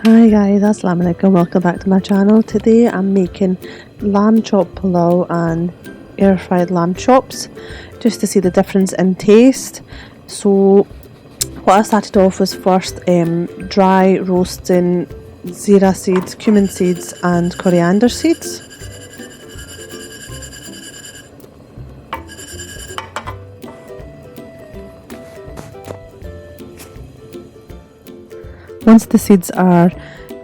Hi guys, assalamu alaikum, welcome back to my channel. Today I'm making lamb chop pilau and air fried lamb chops just to see the difference in taste. So what I started off was first dry roasting zira seeds, cumin seeds and coriander seeds. Once the seeds are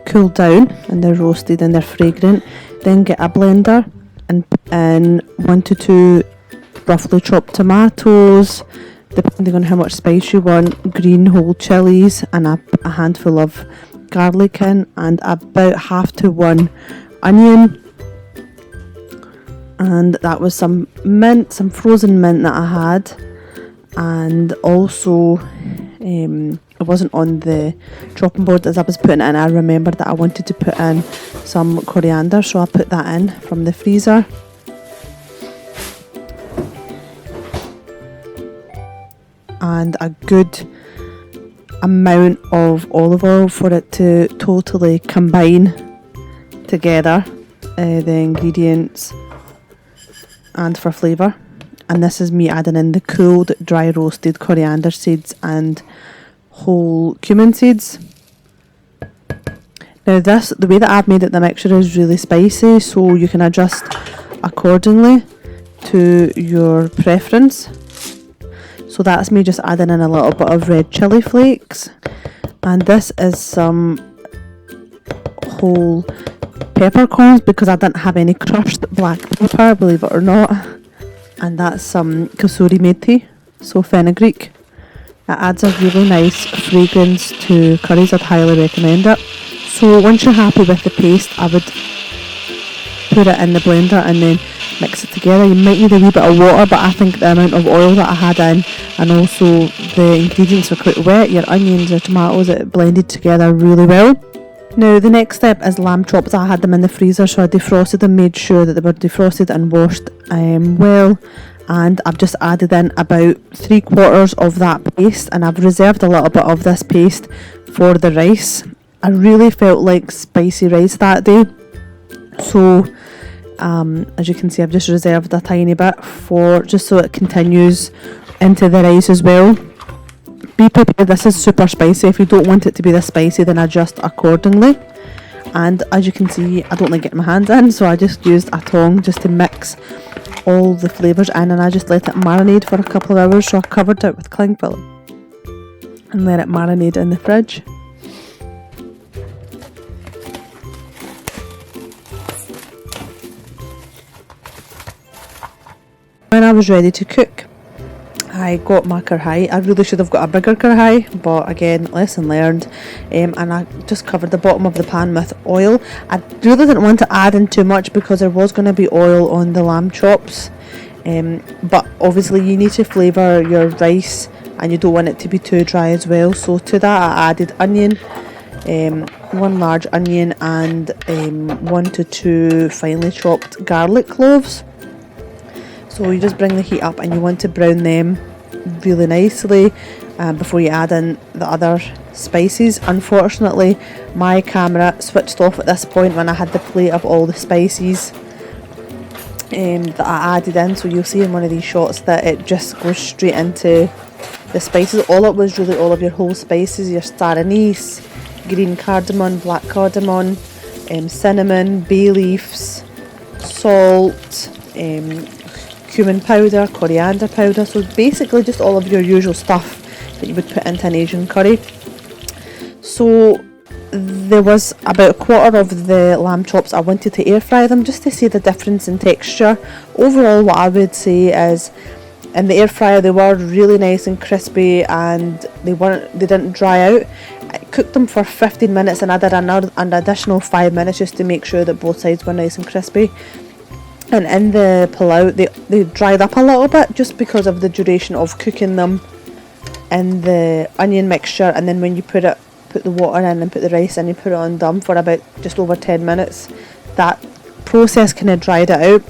cooled down and they're roasted and they're fragrant, then get a blender and put in 1 to 2 roughly chopped tomatoes, depending on how much spice you want, green whole chilies and a handful of garlic in, and about 1/2 to 1 onion. And that was some mint, some frozen mint that I had, and also it wasn't on the chopping board as I was putting it in. I remembered that I wanted to put in some coriander, so I put that in from the freezer. And a good amount of olive oil for it to totally combine together the ingredients and for flavour. And this is me adding in the cooled dry roasted coriander seeds and whole cumin seeds. Now the way that I've made it, the mixture is really spicy, so you can adjust accordingly to your preference. So that's me just adding in a little bit of red chilli flakes, and this is some whole peppercorns because I didn't have any crushed black pepper, believe it or not. And that's some kasuri methi, so fenugreek. It adds a really nice fragrance to curries. I'd highly recommend it. So once you're happy with the paste, I would put it in the blender and then mix it together. You might need a wee bit of water, but I think the amount of oil that I had in and also the ingredients were quite wet, your onions, your tomatoes, it blended together really well. Now the next step is lamb chops. I had them in the freezer, so I defrosted them, made sure that they were defrosted and washed well, and I've just added in about 3/4 of that paste, and I've reserved a little bit of this paste for the rice. I really felt like spicy rice that day, so as you can see, I've just reserved a tiny bit for just so it continues into the rice as well. Be prepared, this is super spicy. If you don't want it to be this spicy, then adjust accordingly. And as you can see, I don't like getting my hands in, so I just used a tongue just to mix all the flavours in, and I just let it marinate for a couple of hours. So I covered it with cling film and let it marinate in the fridge. When I was ready to cook, I got my karhai. I really should have got a bigger karhai, but again, lesson learned. And I just covered the bottom of the pan with oil. I really didn't want to add in too much because there was going to be oil on the lamb chops. But obviously you need to flavour your rice and you don't want it to be too dry as well. So to that I added onion, 1 large onion, and 1 to 2 finely chopped garlic cloves. So you just bring the heat up and you want to brown them really nicely before you add in the other spices. Unfortunately, my camera switched off at this point when I had the plate of all the spices that I added in. So you'll see in one of these shots that it just goes straight into the spices. All it was really all of your whole spices, your star anise, green cardamom, black cardamom, cinnamon, bay leaves, salt, cumin powder, coriander powder, so basically just all of your usual stuff that you would put into an Asian curry. So there was about 1/4 of the lamb chops I wanted to air fry them just to see the difference in texture. Overall, what I would say is in the air fryer they were really nice and crispy, and they didn't dry out. I cooked them for 15 minutes and I did an additional 5 minutes just to make sure that both sides were nice and crispy. And in the pilau, they dried up a little bit just because of the duration of cooking them in the onion mixture. And then when you put the water in and put the rice in, you put it on dum for about just over 10 minutes. That process kind of dried it out.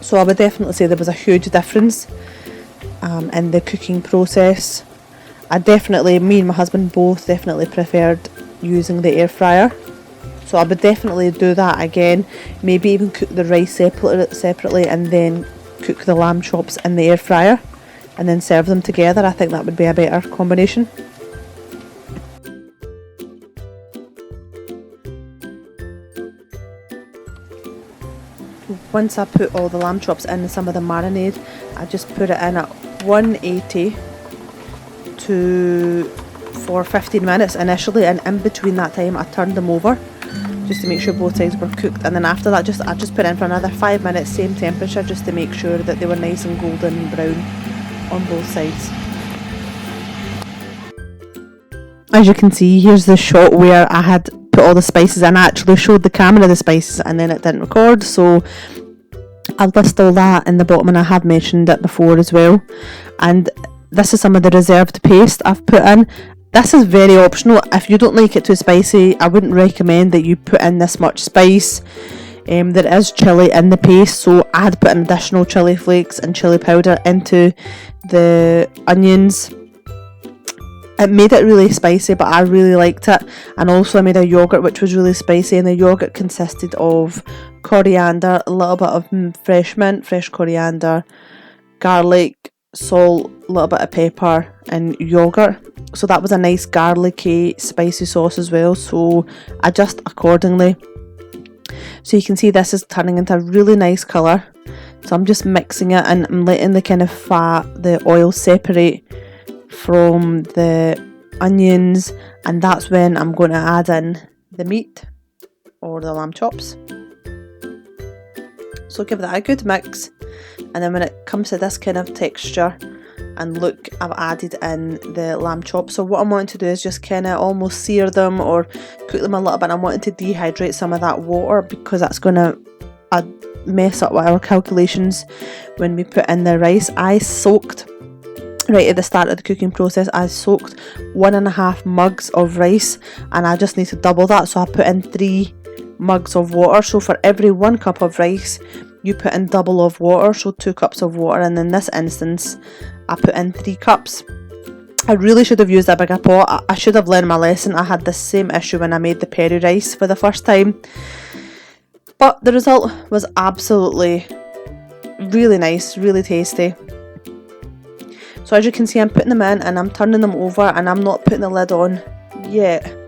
So I would definitely say there was a huge difference in the cooking process. Me and my husband both definitely preferred using the air fryer. So I would definitely do that again. Maybe even cook the rice separately and then cook the lamb chops in the air fryer and then serve them together. I think that would be a better combination. Once I put all the lamb chops in some of the marinade, I just put it in at 180 for 15 minutes initially, and in between that time I turned them over just to make sure both sides were cooked, and then after that I just put in for another 5 minutes, same temperature, just to make sure that they were nice and golden brown on both sides. As you can see, here's the shot where I had put all the spices in. I actually showed the camera the spices and then it didn't record, so I'll list all that in the bottom, and I have mentioned it before as well. And this is some of the reserved paste I've put in. This is very optional. If you don't like it too spicy, I wouldn't recommend that you put in this much spice. There is chilli in the paste, so I had put an additional chilli flakes and chilli powder into the onions. It made it really spicy, but I really liked it. And also I made a yoghurt which was really spicy, and the yoghurt consisted of coriander, a little bit of fresh mint, fresh coriander, garlic, salt, a little bit of pepper and yoghurt. So that was a nice garlicky spicy sauce as well, so adjust accordingly. So you can see this is turning into a really nice colour. So I'm just mixing it and I'm letting the kind of fat, the oil separate from the onions, and that's when I'm going to add in the meat or the lamb chops. So give that a good mix, and then when it comes to this kind of texture and look, I've added in the lamb chops. So what I'm wanting to do is just kind of almost sear them or cook them a little bit. I'm wanting to dehydrate some of that water because that's going to mess up our calculations when we put in the rice. I soaked, right at the start of the cooking process, I soaked 1.5 mugs of rice, and I just need to double that, so I put in 3 mugs of water. So for every 1 cup of rice you put in double of water, so 2 cups of water, and in this instance I put in 3 cups. I really should have used a bigger pot. I should have learned my lesson. I had this same issue when I made the peri rice for the first time, but the result was absolutely really nice, really tasty. So as you can see, I'm putting them in and I'm turning them over, and I'm not putting the lid on yet.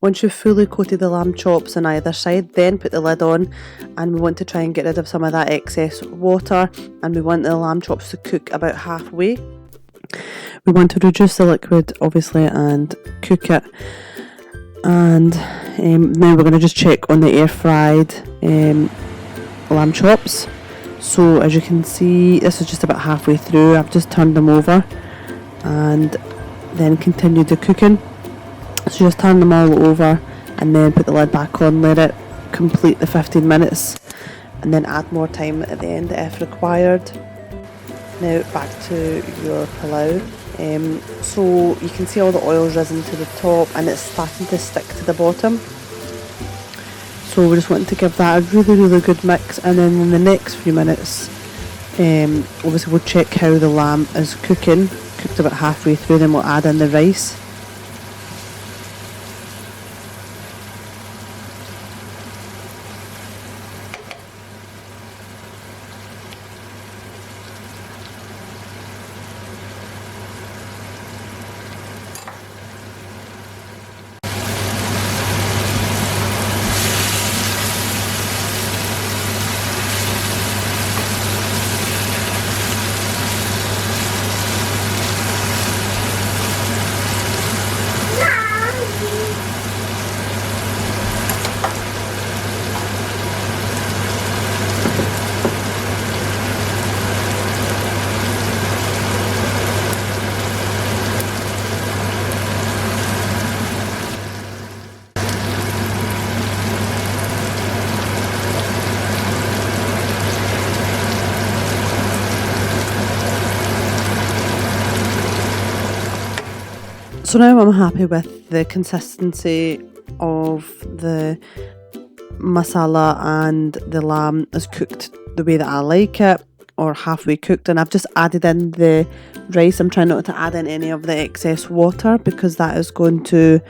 Once you've fully coated the lamb chops on either side, then put the lid on, and we want to try and get rid of some of that excess water, and we want the lamb chops to cook about halfway. We want to reduce the liquid obviously and cook it, and now we're going to just check on the air fried lamb chops. So as you can see, this is just about halfway through. I've just turned them over and then continued the cooking. So just turn them all over and then put the lid back on, let it complete the 15 minutes, and then add more time at the end if required. Now back to your pilau. So you can see all the oil's risen to the top and it's starting to stick to the bottom. So we're just wanting to give that a really good mix, and then in the next few minutes, obviously we'll check how the lamb is cooking. Cooked about halfway through, then we'll add in the rice. So now I'm happy with the consistency of the masala, and the lamb is cooked the way that I like it, or halfway cooked, and I've just added in the rice. I'm trying not to add in any of the excess water because that is going to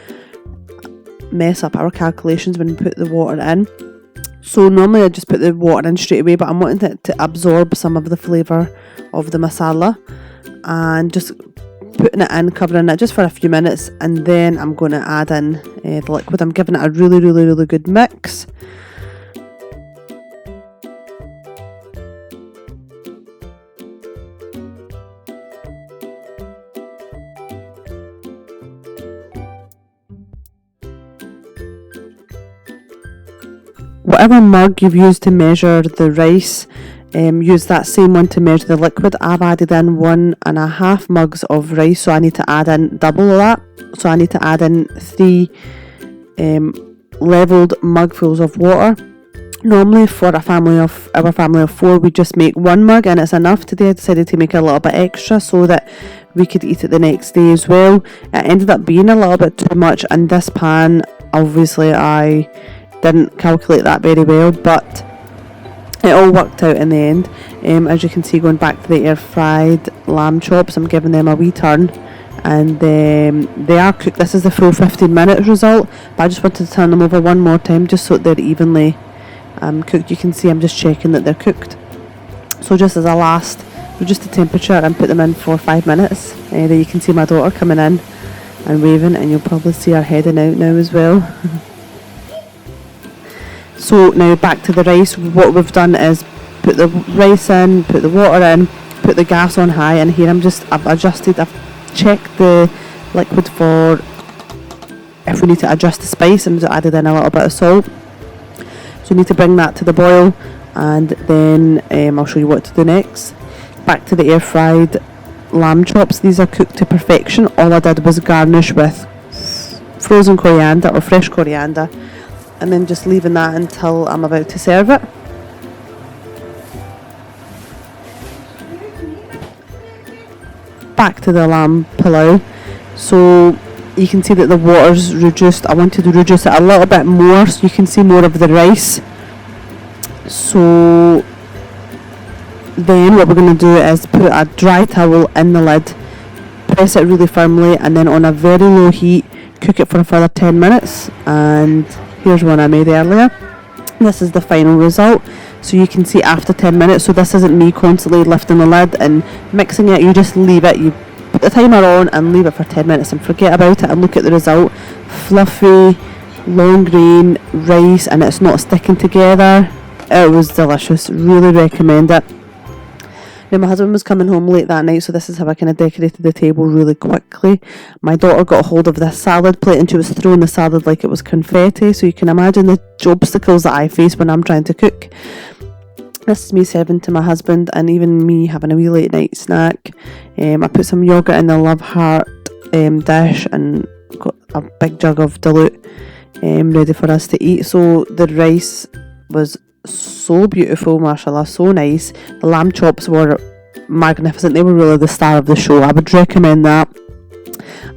mess up our calculations when we put the water in. So normally I just put the water in straight away, but I'm wanting it to absorb some of the flavour of the masala, and just putting it in, covering it just for a few minutes, and then I'm going to add in the liquid. I'm giving it a really good mix. Whatever mug you've used to measure the rice, use that same one to measure the liquid. I've added in 1.5 mugs of rice, so I need to add in double of that. So I need to add in 3 levelled mugfuls of water. Normally for our family of 4, we just make 1 mug and it's enough. Today I decided to make a little bit extra so that we could eat it the next day as well. It ended up being a little bit too much in this pan. Obviously I didn't calculate that very well, but it all worked out in the end. As you can see, going back to the air fried lamb chops, I'm giving them a wee turn, and they are cooked. This is the full 15-minute result, but I just wanted to turn them over one more time just so they're evenly cooked. You can see I'm just checking that they're cooked. So just as a last, reduce the temperature and put them in for 5 minutes. There you can see my daughter coming in and waving, and you'll probably see her heading out now as well. So now back to the rice. What we've done is put the rice in, put the water in, put the gas on high, and here I've checked the liquid for if we need to adjust the spice, and added in a little bit of salt. So you need to bring that to the boil, and then I'll show you what to do next. Back to the air fried lamb chops. These are cooked to perfection. All I did was garnish with frozen coriander or fresh coriander, and then just leaving that until I'm about to serve it. Back to the lamb pilau. So you can see that the water's reduced. I wanted to reduce it a little bit more so you can see more of the rice. So then what we're going to do is put a dry towel in the lid, press it really firmly, and then on a very low heat cook it for a further 10 minutes. And here's one I made earlier. This is the final result. So you can see after 10 minutes, so this isn't me constantly lifting the lid and mixing it. You just leave it, you put the timer on and leave it for 10 minutes and forget about it, and look at the result. Fluffy, long grain rice, and it's not sticking together. It was delicious. Really recommend it. Now my husband was coming home late that night, so this is how I kind of decorated the table really quickly. My daughter got a hold of this salad plate and she was throwing the salad like it was confetti, so you can imagine the obstacles that I face when I'm trying to cook. This is me serving to my husband, and even me having a wee late night snack. I put some yoghurt in the Love Heart dish and got a big jug of dilute ready for us to eat. So the rice was so beautiful, mashallah, so nice. The lamb chops were magnificent. They were really the star of the show. I would recommend that.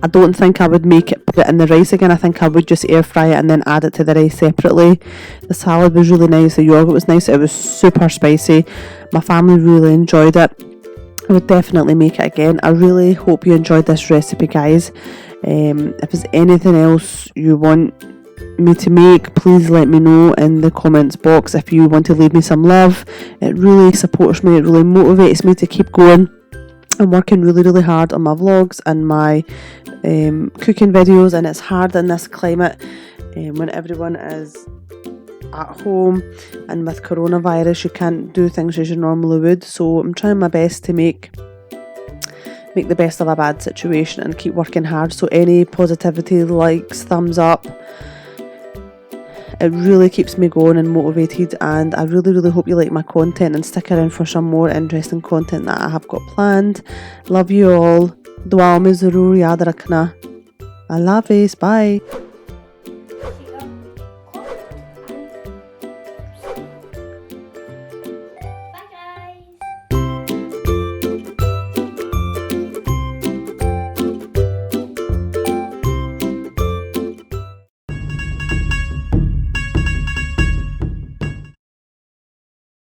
I don't think I would put it in the rice again. I think I would just air fry it and then add it to the rice separately. The salad was really nice. The yogurt was nice. It was super spicy. My family really enjoyed it. I would definitely make it again. I really hope you enjoyed this recipe, guys. If there's anything else you want me to make, please let me know in the comments box. If you want to leave me some love, it really supports me, it really motivates me to keep going. I'm working really hard on my vlogs and my cooking videos, and it's hard in this climate when everyone is at home, and with coronavirus you can't do things as you normally would. So I'm trying my best to make the best of a bad situation and keep working hard. So any positivity, likes, thumbs up, it really keeps me going and motivated, and I really hope you like my content and stick around for some more interesting content that I have got planned. Love you all. Dua में ज़रूर याद रखना. Allah Hafiz. Bye.